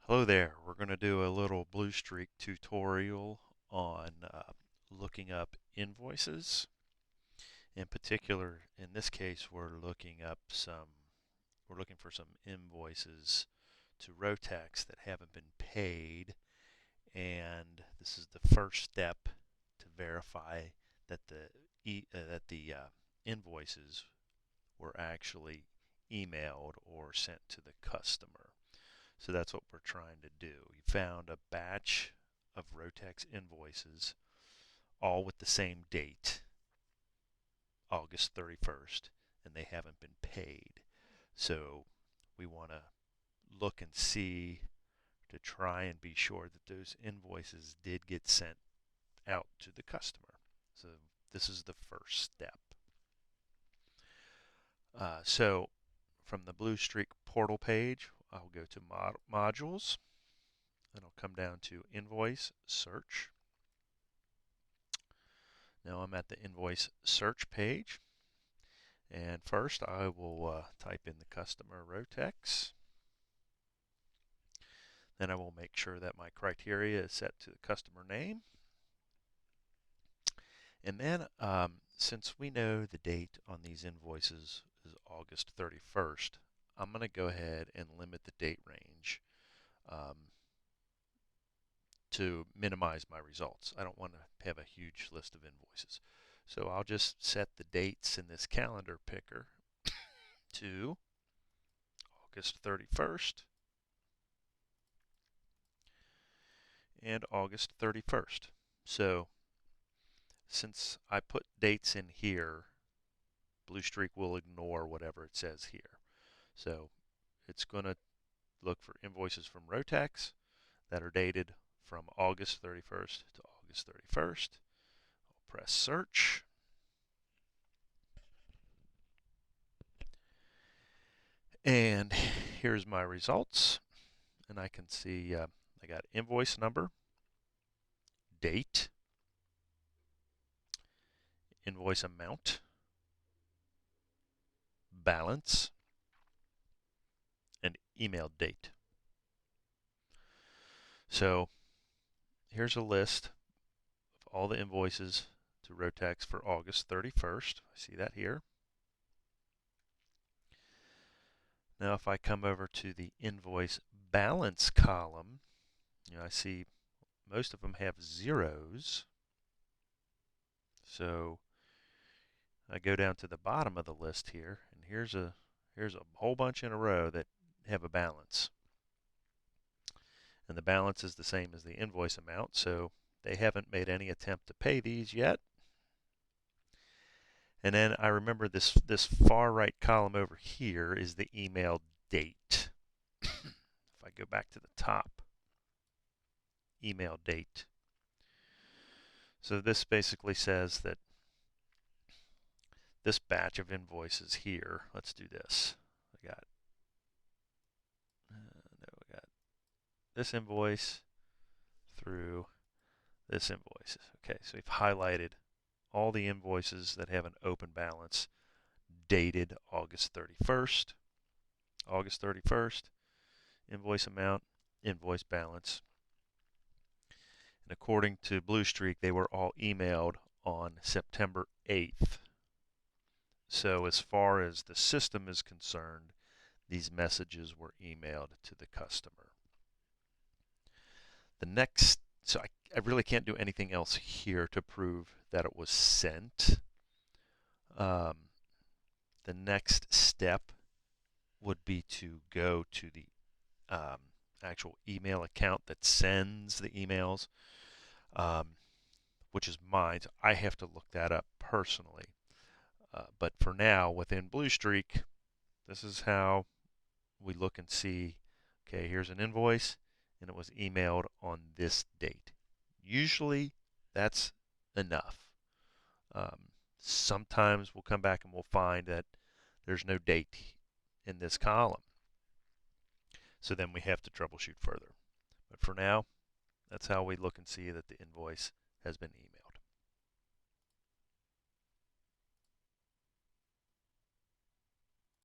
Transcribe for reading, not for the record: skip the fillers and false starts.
Hello there. We're going to do a little Bluestreak tutorial on looking up invoices. In particular, in this case, we're looking for some invoices to Rotex that haven't been paid, and this is the first step to verify that the invoices were actually emailed or sent to the customer. So that's what we're trying to do. You found a batch of Rotex invoices, all with the same date, August 31st, and they haven't been paid. So we want to look and see to try and be sure that those invoices did get sent out to the customer. So this is the first step. So from the Bluestreak portal page, I'll go to modules, and I'll come down to invoice search. Now I'm at the invoice search page, and first I will type in the customer Rotex. Then I will make sure that my criteria is set to the customer name. And then since we know the date on these invoices is August 31st, I'm going to go ahead and limit the date range um, to minimize my results. I don't want to have a huge list of invoices. So I'll just set the dates in this calendar picker to August 31st and August 31st. So since I put dates in here, Bluestreak will ignore whatever it says here. So it's going to look for invoices from Rotex that are dated from August 31st to August 31st. I'll press search. And here's my results. And I can see I got invoice number, date, invoice amount, balance, and email date. So here's a list of all the invoices to Rotex for August 31st. I see that here. Now if I come over to the invoice balance column, I see most of them have zeros. So I go down to the bottom of the list here, and here's a whole bunch in a row that have a balance. And the balance is the same as the invoice amount, so they haven't made any attempt to pay these yet. And then I remember this far right column over here is the email date. If I go back to the top, email date. So this basically says that this batch of invoices here, let's do this. I got this invoice through this invoice. Okay, so we've highlighted all the invoices that have an open balance dated August 31st. August 31st, invoice amount, invoice balance. And according to Bluestreak, they were all emailed on September 8th. So as far as the system is concerned, these messages were emailed to the customer. So I really can't do anything else here to prove that it was sent. The next step would be to go to the actual email account that sends the emails, which is mine. So I have to look that up personally. But for now, within Bluestreak, this is how we look and see, okay, here's an invoice, and it was emailed on this date. Usually, that's enough. Sometimes we'll come back and we'll find that there's no date in this column. So then we have to troubleshoot further. But for now, that's how we look and see that the invoice has been emailed.